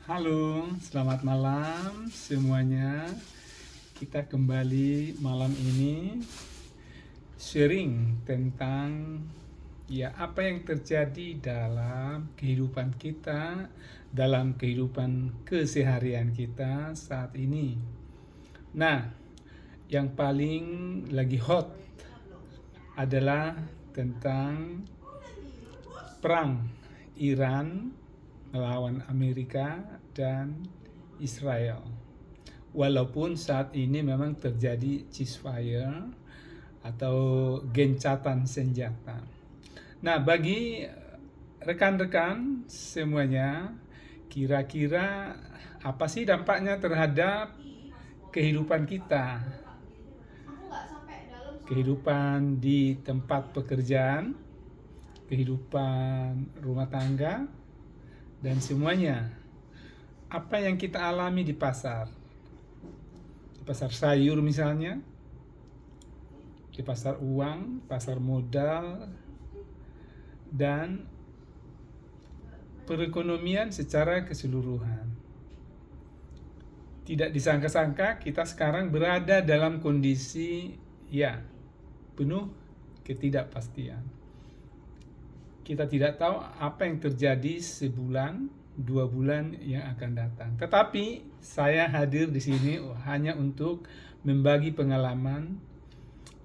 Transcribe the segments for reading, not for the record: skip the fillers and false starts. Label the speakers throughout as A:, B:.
A: Halo, selamat malam semuanya. Kita kembali malam ini sharing tentang apa yang terjadi dalam kehidupan kita, dalam kehidupan keseharian kita saat ini. Nah, yang paling lagi hot adalah tentang perang Iran melawan Amerika dan Israel. Walaupun saat ini memang terjadi ceasefire atau gencatan senjata. Nah, bagi rekan-rekan semuanya, kira-kira apa sih dampaknya terhadap kehidupan kita? Kehidupan di tempat pekerjaan, kehidupan rumah tangga, dan semuanya. Apa yang kita alami di pasar sayur misalnya, di pasar uang, pasar modal, dan perekonomian secara keseluruhan. Tidak disangka-sangka kita sekarang berada dalam kondisi penuh ketidakpastian. Kita tidak tahu apa yang terjadi sebulan, 2 bulan yang akan datang. Tetapi saya hadir di sini hanya untuk membagi pengalaman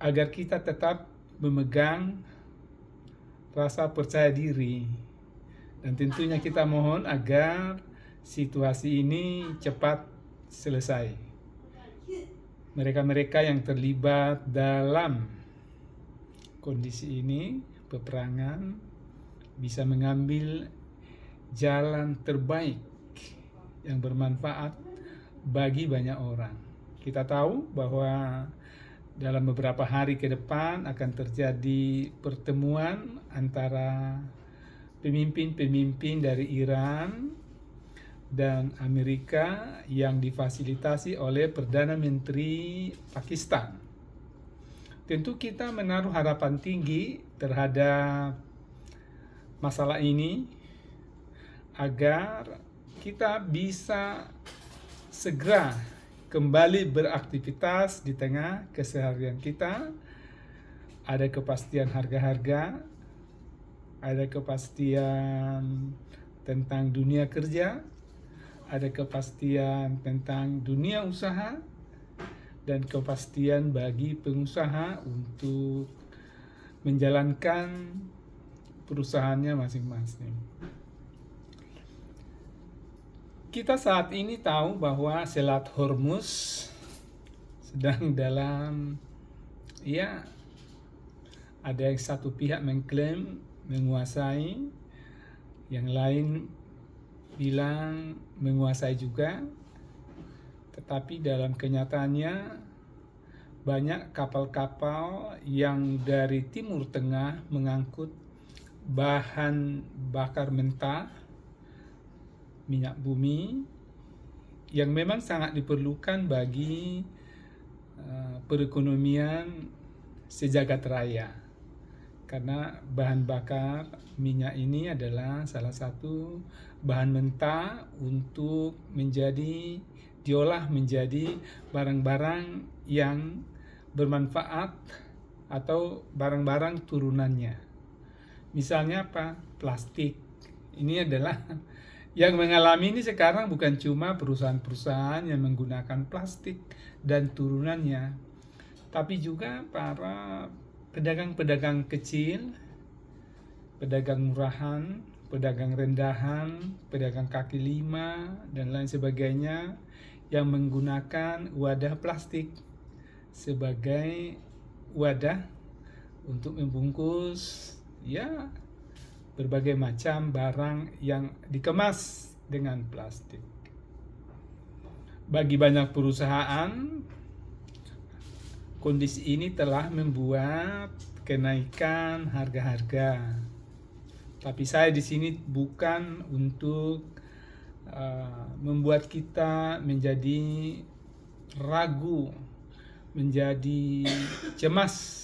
A: agar kita tetap memegang rasa percaya diri. Dan tentunya kita mohon agar situasi ini cepat selesai. Mereka-mereka yang terlibat dalam kondisi ini, peperangan, bisa mengambil jalan terbaik yang bermanfaat bagi banyak orang. Kita tahu bahwa dalam beberapa hari ke depan akan terjadi pertemuan antara pemimpin-pemimpin dari Iran dan Amerika yang difasilitasi oleh Perdana Menteri Pakistan. Tentu kita menaruh harapan tinggi terhadap masalah ini agar kita bisa segera kembali beraktivitas di tengah keseharian kita. Ada kepastian harga-harga, ada kepastian tentang dunia kerja, ada kepastian tentang dunia usaha, dan kepastian bagi pengusaha untuk menjalankan perusahaannya masing-masing. Kita saat ini tahu bahwa Selat Hormuz sedang dalam ada yang satu pihak mengklaim menguasai, yang lain bilang menguasai juga, tetapi dalam kenyataannya banyak kapal-kapal yang dari Timur Tengah mengangkut bahan bakar mentah, minyak bumi, yang memang sangat diperlukan bagi perekonomian sejagat raya. Karena bahan bakar minyak ini adalah salah satu bahan mentah untuk diolah menjadi barang-barang yang bermanfaat atau barang-barang turunannya. Misalnya apa? Plastik. Ini adalah yang mengalami ini sekarang bukan cuma perusahaan-perusahaan yang menggunakan plastik dan turunannya, tapi juga para pedagang-pedagang kecil, pedagang murahan, pedagang rendahan, pedagang kaki lima, dan lain sebagainya yang menggunakan wadah plastik sebagai wadah untuk membungkus berbagai macam barang yang dikemas dengan plastik. Bagi banyak perusahaan, kondisi ini telah membuat kenaikan harga-harga. Tapi saya di sini bukan untuk membuat kita menjadi ragu, menjadi cemas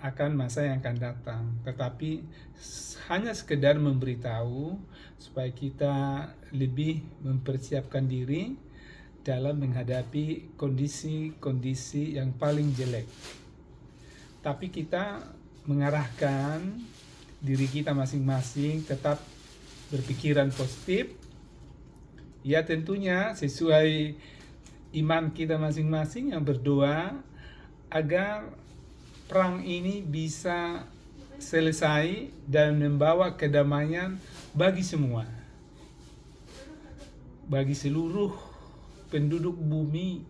A: akan masa yang akan datang, tetapi hanya sekedar memberitahu supaya kita lebih mempersiapkan diri dalam menghadapi kondisi-kondisi yang paling jelek. Tapi kita mengarahkan diri kita masing-masing tetap berpikiran positif. Ya tentunya sesuai iman kita masing-masing yang berdoa agar perang ini bisa selesai dan membawa kedamaian bagi semua, bagi seluruh penduduk bumi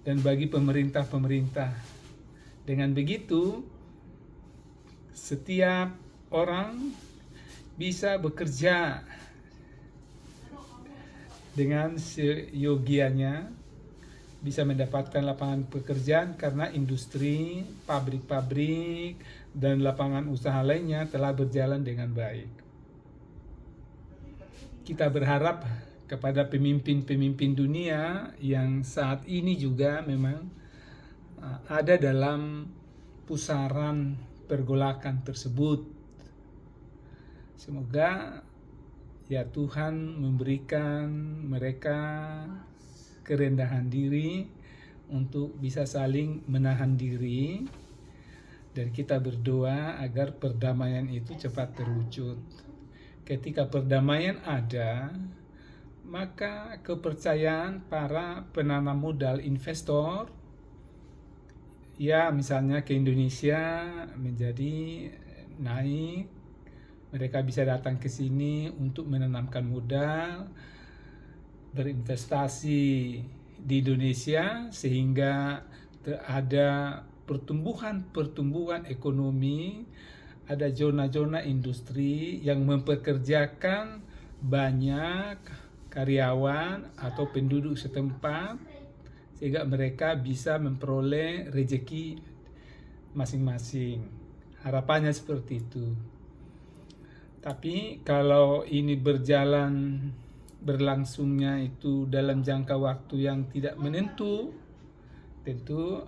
A: dan bagi pemerintah-pemerintah. Dengan begitu, setiap orang bisa bekerja dengan seyogianya, bisa mendapatkan lapangan pekerjaan karena industri, pabrik-pabrik, dan lapangan usaha lainnya telah berjalan dengan baik. Kita berharap kepada pemimpin-pemimpin dunia yang saat ini juga memang ada dalam pusaran pergolakan tersebut. Semoga ya Tuhan memberikan mereka kerendahan diri untuk bisa saling menahan diri, dan kita berdoa agar perdamaian itu cepat terwujud. Ketika perdamaian ada, maka kepercayaan para penanam modal investor ya misalnya ke Indonesia menjadi naik. Mereka bisa datang ke sini untuk menanamkan modal, berinvestasi di Indonesia sehingga ada pertumbuhan ekonomi, ada zona-zona industri yang mempekerjakan banyak karyawan atau penduduk setempat sehingga mereka bisa memperoleh rezeki masing-masing. Harapannya seperti itu. Tapi kalau ini berlangsungnya itu dalam jangka waktu yang tidak menentu, tentu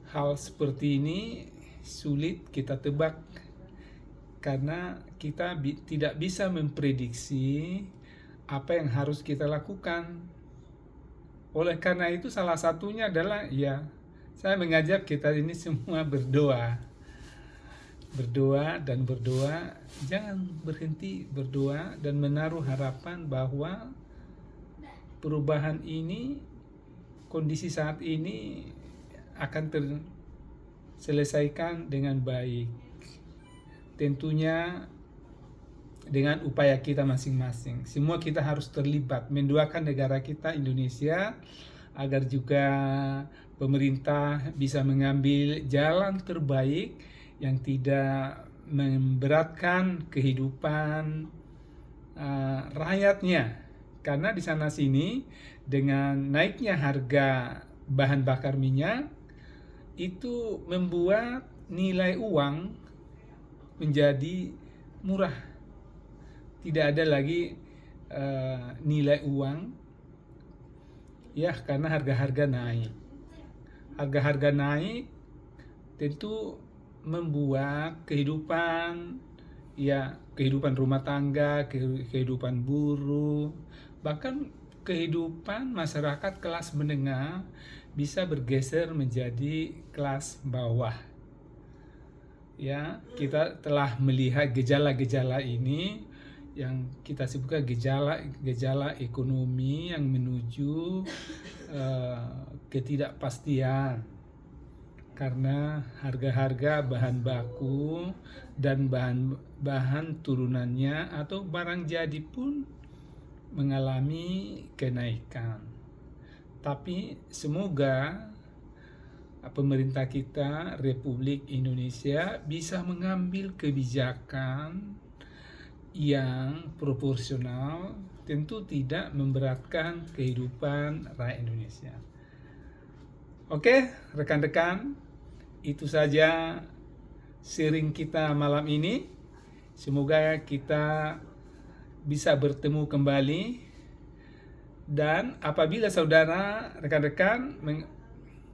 A: hal seperti ini sulit kita tebak karena kita tidak bisa memprediksi apa yang harus kita lakukan. Oleh karena itu salah satunya adalah ya saya mengajak kita ini semua berdoa, jangan berhenti berdoa dan menaruh harapan bahwa perubahan ini, kondisi saat ini akan terselesaikan dengan baik. Tentunya dengan upaya kita masing-masing. Semua kita harus terlibat mendoakan negara kita Indonesia agar juga pemerintah bisa mengambil jalan terbaik yang tidak memberatkan kehidupan rakyatnya. Karena di sana sini dengan naiknya harga bahan bakar minyak itu membuat nilai uang menjadi murah. Tidak ada lagi nilai uang ya karena harga-harga naik. Harga-harga naik tentu membuat kehidupan rumah tangga, kehidupan buruh, bahkan kehidupan masyarakat kelas menengah bisa bergeser menjadi kelas bawah. Ya, kita telah melihat gejala-gejala ini yang kita sebutkan gejala ekonomi yang menuju ketidakpastian karena harga-harga bahan baku dan bahan turunannya atau barang jadi pun mengalami kenaikan. Tapi semoga pemerintah kita Republik Indonesia bisa mengambil kebijakan yang proporsional, tentu tidak memberatkan kehidupan rakyat Indonesia. Oke, rekan-rekan, itu saja sharing kita malam ini. Semoga kita bisa bertemu kembali, dan apabila saudara rekan-rekan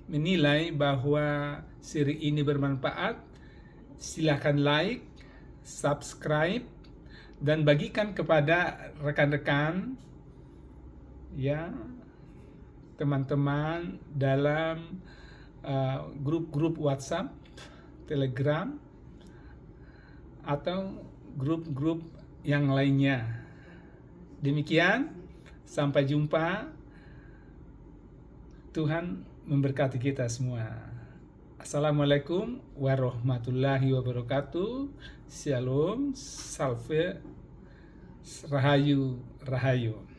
A: menilai bahwa sharing ini bermanfaat, silakan like subscribe, dan bagikan kepada rekan-rekan, ya, teman-teman dalam grup-grup WhatsApp, Telegram, atau grup-grup yang lainnya. Demikian, sampai jumpa. Tuhan memberkati kita semua. Assalamualaikum warahmatullahi wabarakatuh. Shalom, salve, rahayu, rahayu.